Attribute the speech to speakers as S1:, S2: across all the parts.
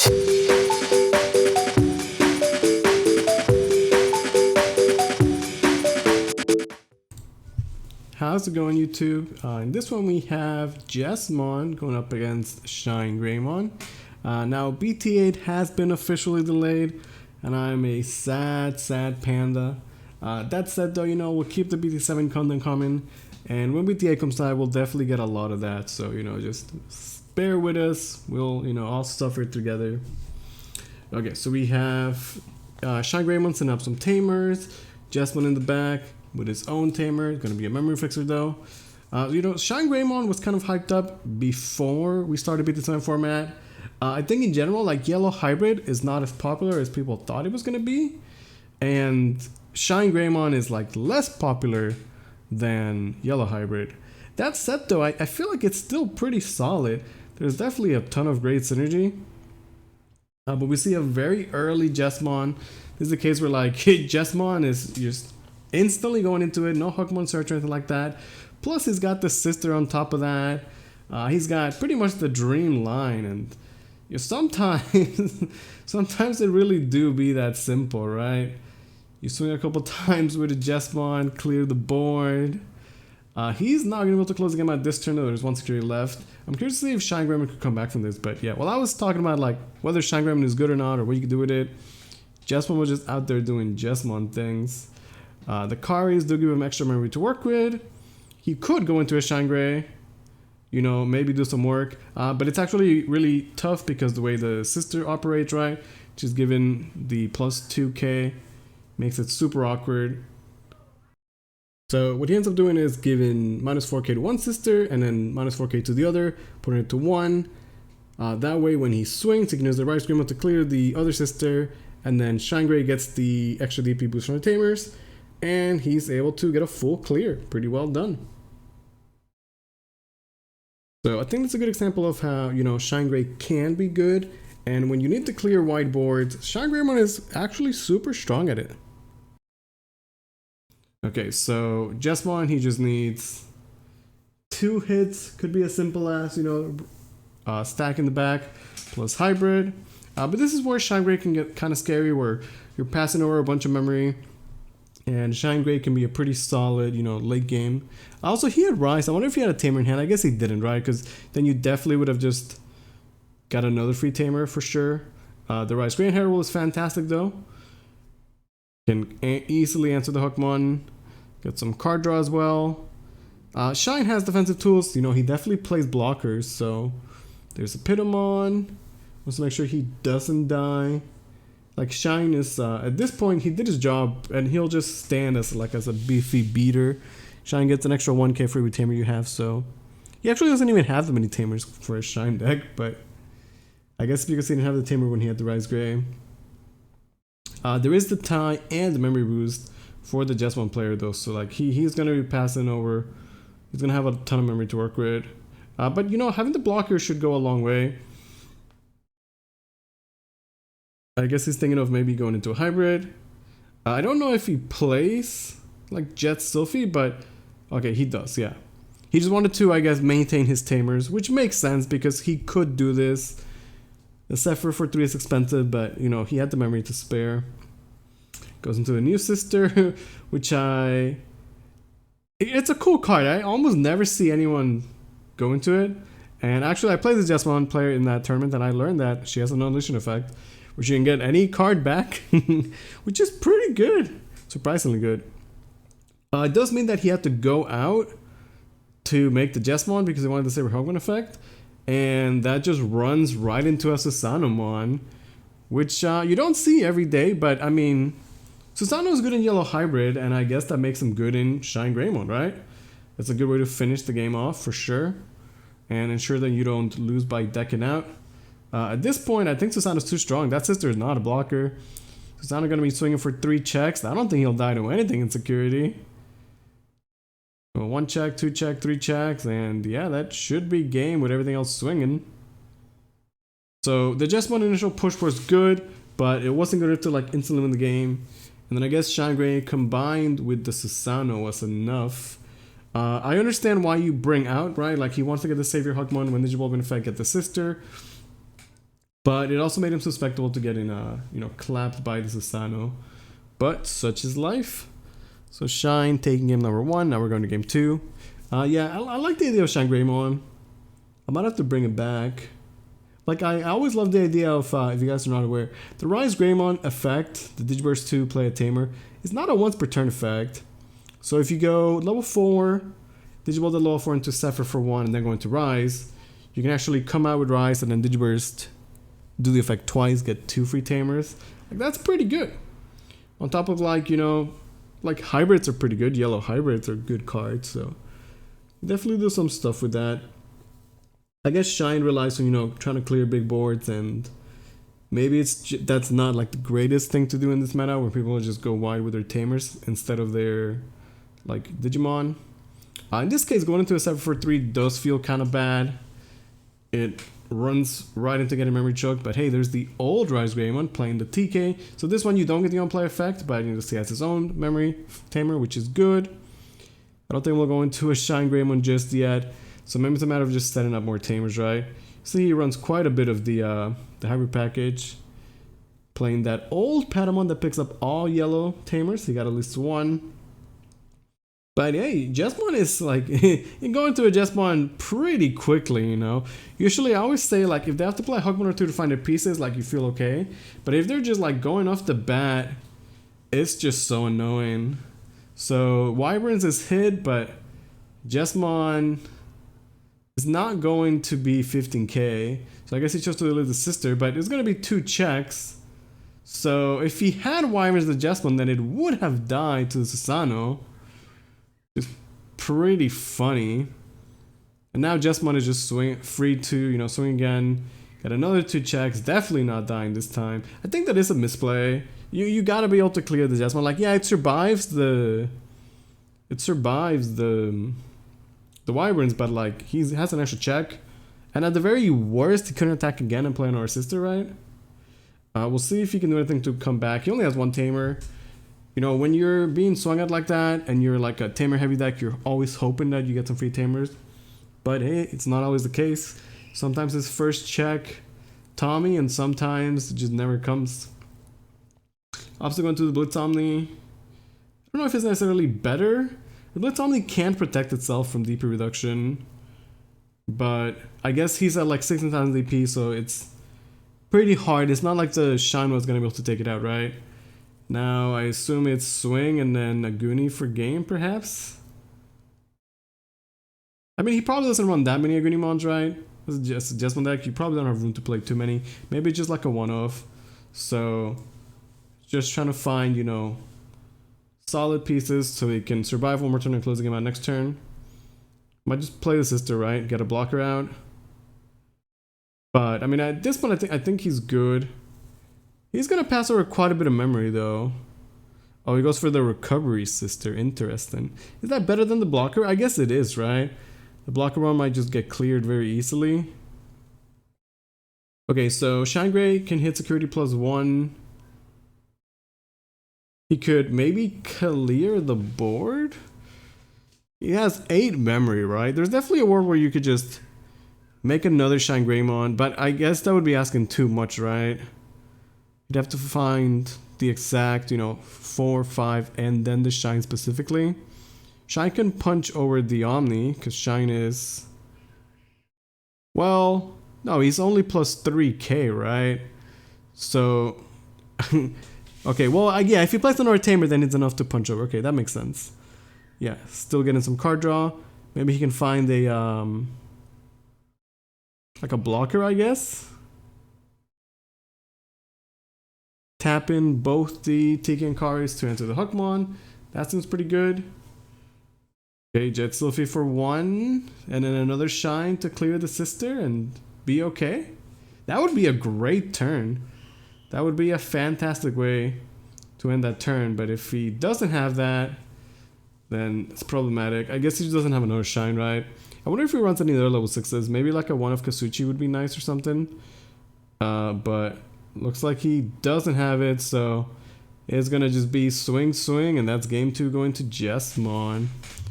S1: How's it going, YouTube? In this one we have Jesmon going up against Shinegreymon. Now BT8 has been officially delayed, and I'm a sad panda. That said though, we'll keep the BT7 content coming, and when BT8 comes out, we'll definitely get a lot of that. So, just bear with us. We'll, all suffer together. Okay, so we have Shinegreymon setting up some tamers, Jesmon in the back with his own tamer. It's going to be a memory fixer though. Shinegreymon was kind of hyped up before we started BT7 format. I think in general, like, yellow hybrid is not as popular as people thought it was going to be. And Shinegreymon is like less popular than yellow hybrid. That said though, I feel like it's still pretty solid. There's definitely a ton of great synergy. But we see a very early Jesmon. This is the case where like Jesmon is just instantly going into it, no Hookmon search or anything like that. Plus he's got the sister on top of that. He's got pretty much the dream line, and sometimes it really do be that simple, right? You swing a couple times with a Jesmon, clear the board. He's not gonna be able to close the game at this turn though. There's one security left. I'm curious to see if Shinegreymon could come back from this, but yeah, while I was talking about like whether Shinegreymon is good or not, or what you could do with it, Jesmon was just out there doing Jesmon things. The Karis do give him extra memory to work with. He could go into a Shinegray, maybe do some work, but it's actually really tough because the way the sister operates, right? She's given the plus 2k, makes it super awkward. So what he ends up doing is giving minus 4k to one sister and then minus 4k to the other, putting it to 1. That way when he swings, he can use the right Greymon to clear the other sister, and then Shinegray gets the extra DP boost from the tamers, and he's able to get a full clear. Pretty well done. So I think that's a good example of how, Shinegray can be good, and when you need to clear wide boards, Shinegreymon is actually super strong at it. Okay, so Jesmon, he just needs 2 hits. Could be as simple as, stack in the back plus hybrid. But this is where Shinegray can get kind of scary, where you're passing over a bunch of memory, and Shinegray can be a pretty solid, late game. Also, he had Rise. I wonder if he had a tamer in hand. I guess he didn't, right? Because then you definitely would have just got another free tamer for sure. The Rise Grand Herald is fantastic though. Can easily answer the Hookmon. Get some card draw as well. Shine has defensive tools. He definitely plays blockers. So there's a Pitomon. Wants to make sure he doesn't die. Like, Shine is at this point he did his job, and he'll just stand as a beefy beater. Shine gets an extra 1k for every tamer you have, so he actually doesn't even have that many tamers for his Shine deck, but I guess because he didn't have the tamer when he had the Rise Gray. There is the tie and the memory boost for the Jesmon player though, so like he's gonna be passing over. He's gonna have a ton of memory to work with. But having the blocker should go a long way. I guess he's thinking of maybe going into a hybrid. I don't know if he plays like Jet Sylphie, but okay, he does, yeah. He just wanted to, I guess, maintain his tamers, which makes sense because he could do this. The Zephyr for 3 is expensive, but he had the memory to spare. Goes into a new sister, which it's a cool card. I almost never see anyone go into it. And actually, I played the Jesmon player in that tournament, and I learned that she has a non-illusion effect, which you can get any card back, which is pretty good, surprisingly good. It does mean that he had to go out to make the Jesmon because he wanted the Saber Hookmon effect, and that just runs right into a Susanomon, which you don't see every day, but I mean, Susano is good in yellow hybrid, and I guess that makes him good in Shinegreymon, right? That's a good way to finish the game off for sure, and ensure that you don't lose by decking out. At this point, I think Susano's too strong. That sister is not a blocker. Susano gonna be swinging for 3 checks. I don't think he'll die to anything in security. So 1 check, 2 check, 3 checks, and yeah, that should be game with everything else swinging. So the Jesmon initial push was good, but it wasn't good to like instantly win the game. And then I guess Shinegray combined with the Susano was enough. I understand why you bring out, right? Like he wants to get the Savior Hookmon when Digimon effect, get the sister. But it also made him susceptible to getting, clapped by the Susano. But such is life. So Shine taking game number 1. Now we're going to game 2. Yeah, I like the idea of Shinegreymon. I might have to bring it back. Like, I always love the idea of, if you guys are not aware, the Rise Greymon effect, the Digiburst 2 play a Tamer, is not a once per turn effect. So if you go level 4, Digivolve the level 4 into Zephyr for 1, and then go into Rise, you can actually come out with Rise and then Digiburst, do the effect twice, get 2 free Tamers. Like, that's pretty good. On top of, like, like hybrids are pretty good. Yellow hybrids are good cards, so definitely do some stuff with that. I guess Shine relies on, trying to clear big boards, and maybe that's not like the greatest thing to do in this meta, where people will just go wide with their Tamers instead of their, like, Digimon. In this case, going into a 7 for 3 does feel kind of bad. It runs right into getting memory choked, but hey, there's the old Rise Greymon playing the TK. So this one you don't get the on-play effect, but he has his own memory Tamer, which is good. I don't think we'll go into a Shine Greymon just yet. So maybe it's a matter of just setting up more Tamers, right? See, he runs quite a bit of the hybrid package. Playing that old Patamon that picks up all yellow Tamers. He got at least 1. But hey, Jesmon is like, you can go into a Jesmon pretty quickly, Usually I always say, like, if they have to play a Hug 1 or 2 to find their pieces, like, you feel okay. But if they're just like going off the bat, it's just so annoying. So Wyverns is hit, but Jesmon is not going to be 15k. So I guess he chose to delete the sister, but it's going to be 2 checks. So if he had Wyverns the Jesmon, then it would have died to the Susano. It's pretty funny. And now Jesmon is just free to, swing again. Got another 2 checks. Definitely not dying this time. I think that is a misplay. You gotta be able to clear the Jesmon. Like, yeah, it survives the Wyverns, but like, he has an extra check. And at the very worst, he couldn't attack again and play on our sister, right? We'll see if he can do anything to come back. He only has 1 Tamer. When you're being swung at like that and you're like a Tamer heavy deck, you're always hoping that you get some free Tamers. But hey, it's not always the case. Sometimes it's first check Tommy, and sometimes it just never comes. Obviously going to the Blitz Omni. I don't know if it's necessarily better. The Blitz Omni can't protect itself from DP reduction. But I guess he's at like 16,000 DP, so it's pretty hard. It's not like the Shine was going to be able to take it out, right? Now, I assume it's Swing and then a Aguni for game, perhaps? I mean, he probably doesn't run that many Agunimons, right? It's just a Jesmon deck. You probably don't have room to play too many. Maybe just like a one-off. So, just trying to find, solid pieces so he can survive one more turn and close the game out next turn. Might just play the sister, right? Get a blocker out. But, I mean, at this point, I think he's good. He's gonna pass over quite a bit of memory, though. Oh, he goes for the recovery sister. Interesting. Is that better than the blocker? I guess it is, right? The blocker one might just get cleared very easily. Okay, so Shinegray can hit security +1. He could maybe clear the board? He has 8 memory, right? There's definitely a world where you could just make another Shinegreymon, but I guess that would be asking too much, right? You'd have to find the exact, 4, 5, and then the Shine specifically. Shine can punch over the Omni, because Shine is... Well, no, he's only +3k, right? So... okay, well, yeah, if he plays another Tamer, then it's enough to punch over. Okay, that makes sense. Yeah, still getting some card draw. Maybe he can find a, like a blocker, I guess. Tap in both the TK and Karis to enter the Hookmon. That seems pretty good. Okay, Jet Sylphie for 1. And then another Shine to clear the sister and be okay. That would be a great turn. That would be a fantastic way to end that turn. But if he doesn't have that, then it's problematic. I guess he just doesn't have another Shine, right? I wonder if he runs any other level 6s. Maybe like a one of Kasuchi would be nice or something. But looks like he doesn't have it, so it's gonna just be swing, swing, and that's game 2 going to Jesmon.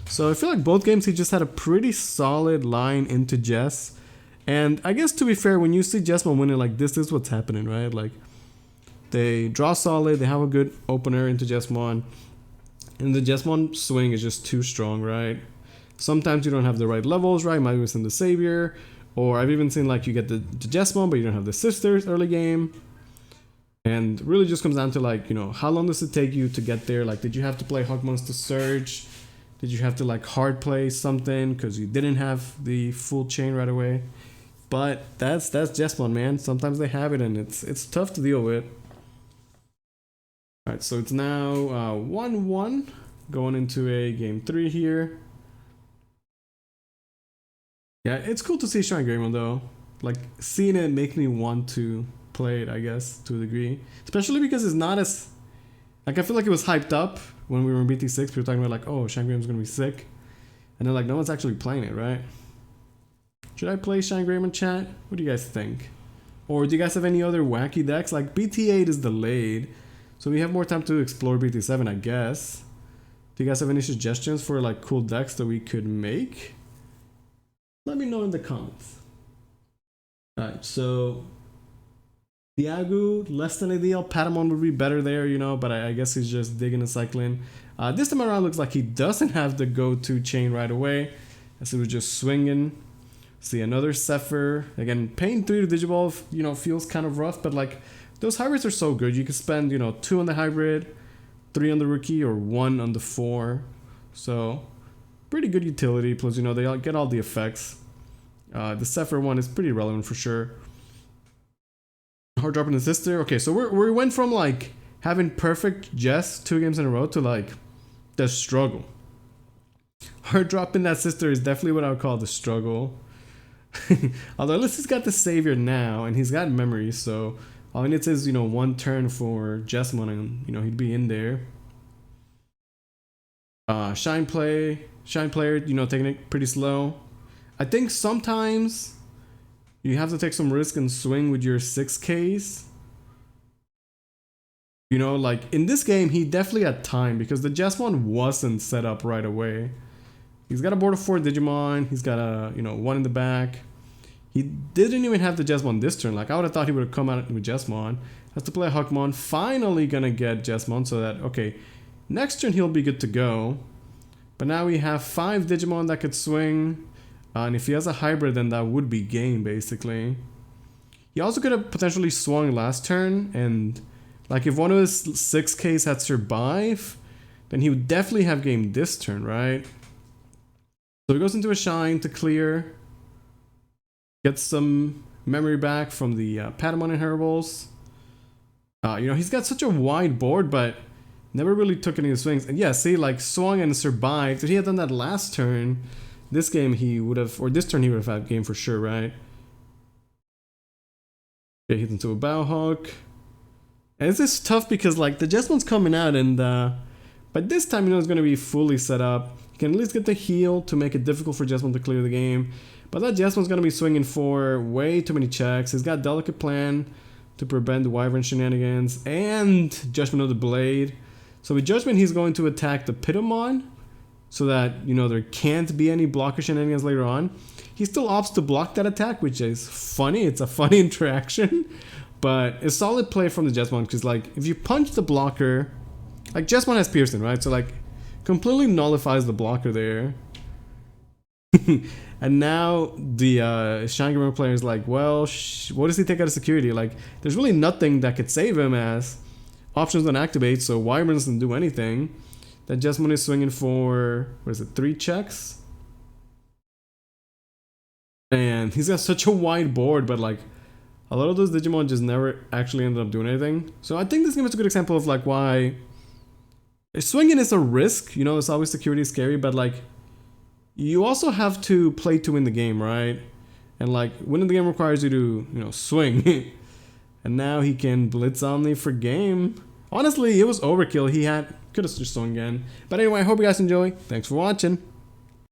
S1: So I feel like both games he just had a pretty solid line into Jess. And I guess to be fair, when you see Jesmon winning like this is what's happening, right? Like they draw solid, they have a good opener into Jesmon, and the Jesmon swing is just too strong, right? Sometimes you don't have the right levels, right? Might be missing the Savior, or I've even seen like you get the Jesmon, but you don't have the sisters early game. And really just comes down to like, you know, how long does it take you to get there? Like, did you have to play Hawkmon's to Surge? Did you have to like hard play something because you didn't have the full chain right away? But that's Jesmon, man. Sometimes they have it, and it's tough to deal with. All right, so it's now 1-1 going into a game 3 here. Yeah, it's cool to see Shinegreymon though. Like seeing it makes me want to play it, I guess, to a degree. Especially because it's not as like I feel like it was hyped up when we were in BT6. We were talking about like, oh, Shinegreymon gonna be sick, and then like no one's actually playing it, right? Should I play Shinegreymon, chat? What do you guys think? Or do you guys have any other wacky decks? Like BT8 is delayed, so we have more time to explore BT7, I guess. Do you guys have any suggestions for like cool decks that we could make? Let me know in the comments. Alright, so Diagu, less than ideal. Patamon would be better there, you know, but I guess he's just digging and cycling. This time around looks like he doesn't have the go-to chain right away, as he was just swinging. See another Zephyr. Again, paying 3 to Digivolve, you know, feels kind of rough, but like those hybrids are so good. You can spend, you know, 2 on the hybrid, 3 on the rookie, or 1 on the 4. So pretty good utility. Plus, you know, they all get all the effects. The Zephyr one is pretty relevant for sure. Hard dropping the sister. Okay, so we went from like having perfect Jess 2 games in a row to like the struggle. Hard dropping that sister is definitely what I would call the struggle. Although at least he's got the Savior now, and he's got memory, so all he needs is, you know, 1 turn for Jesmon, and you know he'd be in there. Shine player, you know, taking it pretty slow. I think sometimes you have to take some risk and swing with your 6Ks. You know, like in this game, he definitely had time because the Jesmon wasn't set up right away. He's got a board of 4 Digimon. He's got a, you know, 1 in the back. He didn't even have the Jesmon this turn. Like I would have thought he would have come out with Jesmon. Has to play Hawkmon. Finally gonna get Jesmon so that, okay, next turn he'll be good to go. But now we have 5 Digimon that could swing. And if he has a hybrid, then that would be game, basically. He also could have potentially swung last turn. And like if one of his 6Ks had survived, then he would definitely have game this turn, right? So he goes into a Shine to clear. Gets some memory back from the Patamon inheribles. You know, he's got such a wide board, but never really took any swings. And yeah, see, like swung and survived. If he had done that last turn, this game he would have, or this turn he would have had game for sure, right? Okay, he's into a Bowhawk. And it's just tough because like the Jesmon's coming out, and but this time, you know, it's going to be fully set up. You can at least get the heal to make it difficult for Jesmon to clear the game. But that Jesmon's going to be swinging for way too many checks. He's got Delicate Plan to prevent the Wyvern shenanigans and Judgment of the Blade. So with Judgment, he's going to attack the Pitamon so that, you know, there can't be any blocker shenanigans later on. He still opts to block that attack, which is funny. It's a funny interaction. But it's solid play from the Jesmon because, like, if you punch the blocker, like, Jesmon has Pearson, right? So, like, completely nullifies the blocker there. And now the Shinegreymon player is like, well, what does he take out of security? Like, there's really nothing that could save him as options don't activate, so Wyvern doesn't do anything. That Jesmon is swinging for, what is it, 3 checks? And he's got such a wide board, but like, a lot of those Digimon just never actually ended up doing anything. So I think this game is a good example of like why swinging is a risk. You know, it's always security is scary, but like, you also have to play to win the game, right? And like, winning the game requires you to, you know, swing. And now he can Blitz Omni for game. Honestly, it was overkill. He could have just swung again. But anyway, I hope you guys enjoy. Thanks for watching.